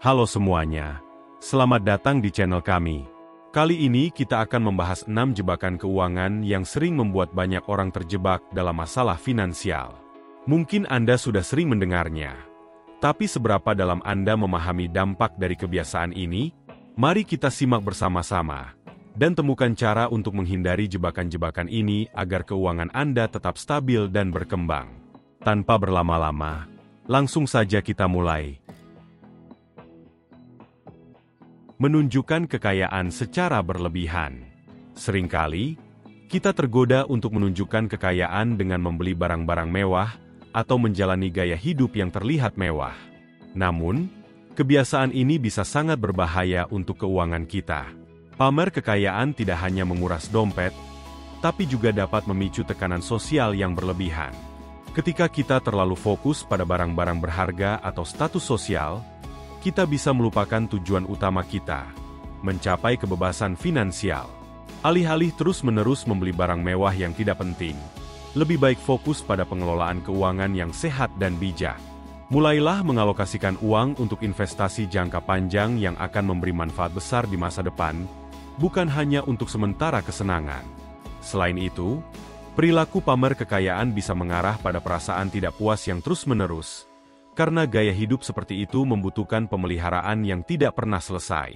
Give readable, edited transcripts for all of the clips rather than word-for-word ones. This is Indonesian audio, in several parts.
Halo semuanya, selamat datang di channel kami. Kali ini kita akan membahas 6 jebakan keuangan yang sering membuat banyak orang terjebak dalam masalah finansial. Mungkin Anda sudah sering mendengarnya, tapi seberapa dalam Anda memahami dampak dari kebiasaan ini? Mari kita simak bersama-sama dan temukan cara untuk menghindari jebakan-jebakan ini agar keuangan Anda tetap stabil dan berkembang. Tanpa berlama-lama, langsung saja kita mulai. Menunjukkan kekayaan secara berlebihan. Seringkali, kita tergoda untuk menunjukkan kekayaan dengan membeli barang-barang mewah atau menjalani gaya hidup yang terlihat mewah. Namun, kebiasaan ini bisa sangat berbahaya untuk keuangan kita. Pamer kekayaan tidak hanya menguras dompet, tapi juga dapat memicu tekanan sosial yang berlebihan. Ketika kita terlalu fokus pada barang-barang berharga atau status sosial, kita bisa melupakan tujuan utama kita, mencapai kebebasan finansial. Alih-alih terus-menerus membeli barang mewah yang tidak penting, lebih baik fokus pada pengelolaan keuangan yang sehat dan bijak. Mulailah mengalokasikan uang untuk investasi jangka panjang yang akan memberi manfaat besar di masa depan, bukan hanya untuk sementara kesenangan. Selain itu, perilaku pamer kekayaan bisa mengarah pada perasaan tidak puas yang terus-menerus, karena gaya hidup seperti itu membutuhkan pemeliharaan yang tidak pernah selesai.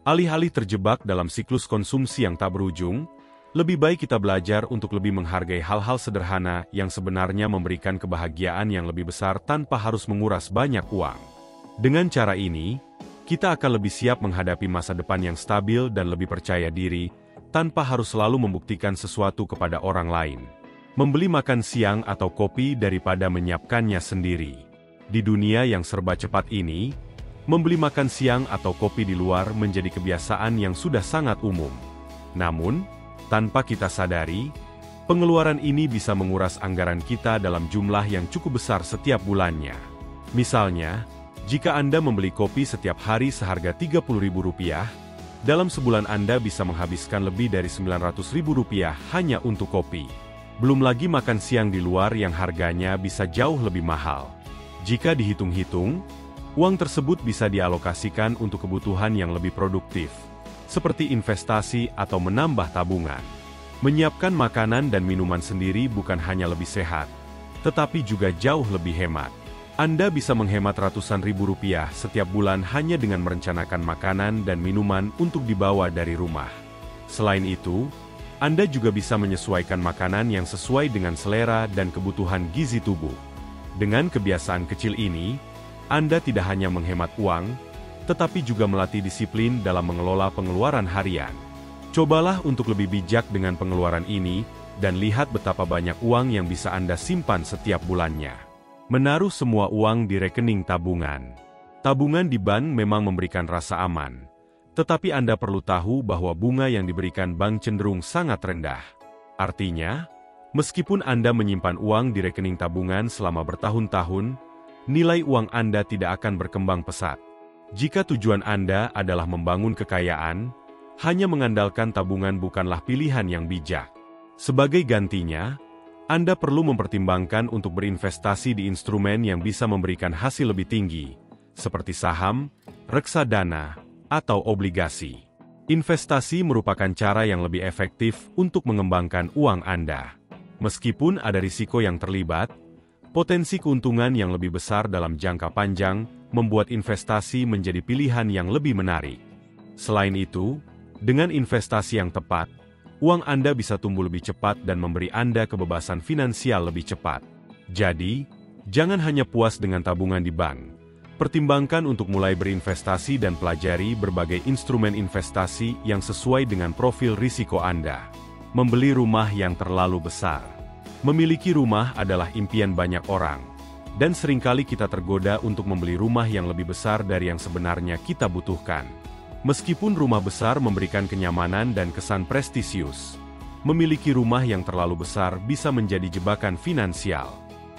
Alih-alih terjebak dalam siklus konsumsi yang tak berujung, lebih baik kita belajar untuk lebih menghargai hal-hal sederhana yang sebenarnya memberikan kebahagiaan yang lebih besar tanpa harus menguras banyak uang. Dengan cara ini, kita akan lebih siap menghadapi masa depan yang stabil dan lebih percaya diri, tanpa harus selalu membuktikan sesuatu kepada orang lain. Membeli makan siang atau kopi daripada menyiapkannya sendiri. Di dunia yang serba cepat ini, membeli makan siang atau kopi di luar menjadi kebiasaan yang sudah sangat umum. Namun, tanpa kita sadari, pengeluaran ini bisa menguras anggaran kita dalam jumlah yang cukup besar setiap bulannya. Misalnya, jika Anda membeli kopi setiap hari seharga Rp30.000, dalam sebulan Anda bisa menghabiskan lebih dari Rp900.000 hanya untuk kopi. Belum lagi makan siang di luar yang harganya bisa jauh lebih mahal. Jika dihitung-hitung, uang tersebut bisa dialokasikan untuk kebutuhan yang lebih produktif, seperti investasi atau menambah tabungan. Menyiapkan makanan dan minuman sendiri bukan hanya lebih sehat, tetapi juga jauh lebih hemat. Anda bisa menghemat ratusan ribu rupiah setiap bulan hanya dengan merencanakan makanan dan minuman untuk dibawa dari rumah. Selain itu, Anda juga bisa menyesuaikan makanan yang sesuai dengan selera dan kebutuhan gizi tubuh. Dengan kebiasaan kecil ini, Anda tidak hanya menghemat uang, tetapi juga melatih disiplin dalam mengelola pengeluaran harian. Cobalah untuk lebih bijak dengan pengeluaran ini, dan lihat betapa banyak uang yang bisa Anda simpan setiap bulannya. Menaruh semua uang di rekening tabungan. Tabungan di bank memang memberikan rasa aman, tetapi Anda perlu tahu bahwa bunga yang diberikan bank cenderung sangat rendah. Artinya, meskipun Anda menyimpan uang di rekening tabungan selama bertahun-tahun, nilai uang Anda tidak akan berkembang pesat. Jika tujuan Anda adalah membangun kekayaan, hanya mengandalkan tabungan bukanlah pilihan yang bijak. Sebagai gantinya, Anda perlu mempertimbangkan untuk berinvestasi di instrumen yang bisa memberikan hasil lebih tinggi, seperti saham, reksadana, atau obligasi. Investasi merupakan cara yang lebih efektif untuk mengembangkan uang Anda. Meskipun ada risiko yang terlibat, potensi keuntungan yang lebih besar dalam jangka panjang membuat investasi menjadi pilihan yang lebih menarik. Selain itu, dengan investasi yang tepat, uang Anda bisa tumbuh lebih cepat dan memberi Anda kebebasan finansial lebih cepat. Jadi, jangan hanya puas dengan tabungan di bank. Pertimbangkan untuk mulai berinvestasi dan pelajari berbagai instrumen investasi yang sesuai dengan profil risiko Anda. Membeli rumah yang terlalu besar. Memiliki rumah adalah impian banyak orang, dan seringkali kita tergoda untuk membeli rumah yang lebih besar dari yang sebenarnya kita butuhkan. Meskipun rumah besar memberikan kenyamanan dan kesan prestisius, memiliki rumah yang terlalu besar bisa menjadi jebakan finansial.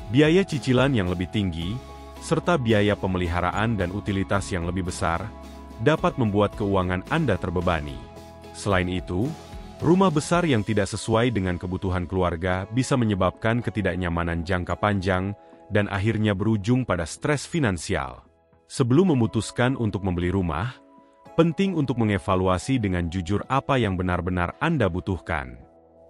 Biaya cicilan yang lebih tinggi, serta biaya pemeliharaan dan utilitas yang lebih besar, dapat membuat keuangan Anda terbebani. Selain itu, rumah besar yang tidak sesuai dengan kebutuhan keluarga bisa menyebabkan ketidaknyamanan jangka panjang dan akhirnya berujung pada stres finansial. Sebelum memutuskan untuk membeli rumah, penting untuk mengevaluasi dengan jujur apa yang benar-benar Anda butuhkan.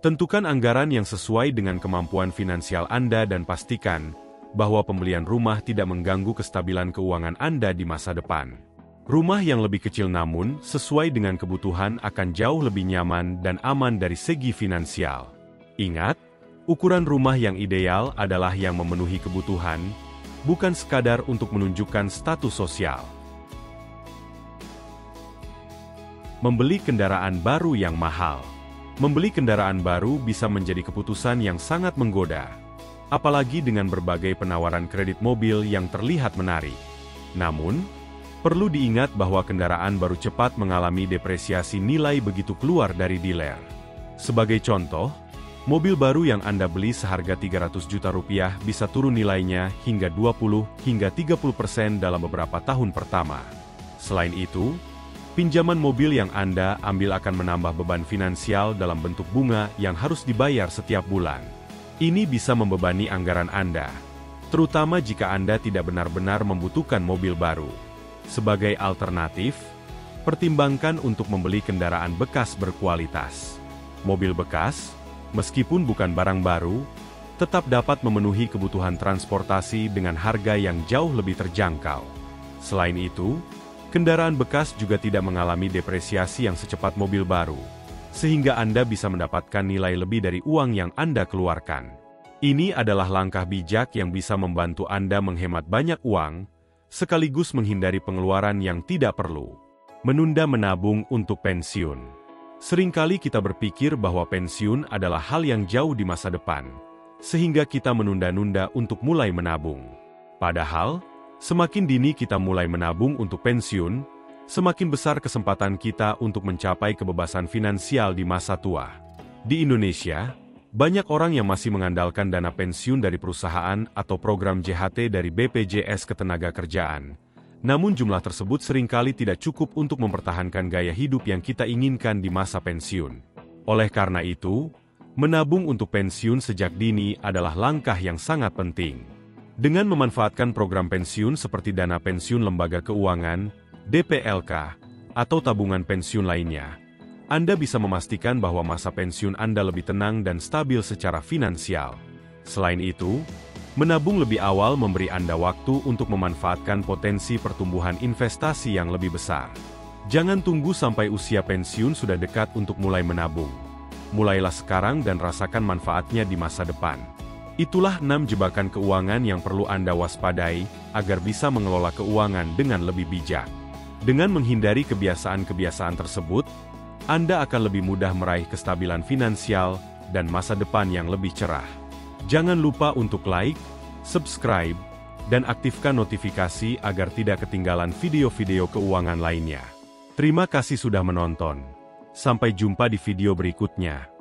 Tentukan anggaran yang sesuai dengan kemampuan finansial Anda dan pastikan bahwa pembelian rumah tidak mengganggu kestabilan keuangan Anda di masa depan. Rumah yang lebih kecil namun sesuai dengan kebutuhan akan jauh lebih nyaman dan aman dari segi finansial. Ingat, ukuran rumah yang ideal adalah yang memenuhi kebutuhan, bukan sekadar untuk menunjukkan status sosial. Membeli kendaraan baru yang mahal. Membeli kendaraan baru bisa menjadi keputusan yang sangat menggoda, apalagi dengan berbagai penawaran kredit mobil yang terlihat menarik. Namun, perlu diingat bahwa kendaraan baru cepat mengalami depresiasi nilai begitu keluar dari dealer. Sebagai contoh, mobil baru yang Anda beli seharga 300 juta rupiah bisa turun nilainya hingga 20 hingga 30% dalam beberapa tahun pertama. Selain itu, pinjaman mobil yang Anda ambil akan menambah beban finansial dalam bentuk bunga yang harus dibayar setiap bulan. Ini bisa membebani anggaran Anda, terutama jika Anda tidak benar-benar membutuhkan mobil baru. Sebagai alternatif, pertimbangkan untuk membeli kendaraan bekas berkualitas. Mobil bekas, meskipun bukan barang baru, tetap dapat memenuhi kebutuhan transportasi dengan harga yang jauh lebih terjangkau. Selain itu, kendaraan bekas juga tidak mengalami depresiasi yang secepat mobil baru, sehingga Anda bisa mendapatkan nilai lebih dari uang yang Anda keluarkan. Ini adalah langkah bijak yang bisa membantu Anda menghemat banyak uang, sekaligus menghindari pengeluaran yang tidak perlu. Menunda menabung untuk pensiun. Seringkali kita berpikir bahwa pensiun adalah hal yang jauh di masa depan, sehingga kita menunda-nunda untuk mulai menabung. Padahal, semakin dini kita mulai menabung untuk pensiun, semakin besar kesempatan kita untuk mencapai kebebasan finansial di masa tua. Di Indonesia, banyak orang yang masih mengandalkan dana pensiun dari perusahaan atau program JHT dari BPJS Ketenagakerjaan. Namun jumlah tersebut seringkali tidak cukup untuk mempertahankan gaya hidup yang kita inginkan di masa pensiun. Oleh karena itu, menabung untuk pensiun sejak dini adalah langkah yang sangat penting. Dengan memanfaatkan program pensiun seperti dana pensiun lembaga keuangan, DPLK, atau tabungan pensiun lainnya, Anda bisa memastikan bahwa masa pensiun Anda lebih tenang dan stabil secara finansial. Selain itu, menabung lebih awal memberi Anda waktu untuk memanfaatkan potensi pertumbuhan investasi yang lebih besar. Jangan tunggu sampai usia pensiun sudah dekat untuk mulai menabung. Mulailah sekarang dan rasakan manfaatnya di masa depan. Itulah 6 jebakan keuangan yang perlu Anda waspadai agar bisa mengelola keuangan dengan lebih bijak. Dengan menghindari kebiasaan-kebiasaan tersebut, Anda akan lebih mudah meraih kestabilan finansial dan masa depan yang lebih cerah. Jangan lupa untuk like, subscribe, dan aktifkan notifikasi agar tidak ketinggalan video-video keuangan lainnya. Terima kasih sudah menonton. Sampai jumpa di video berikutnya.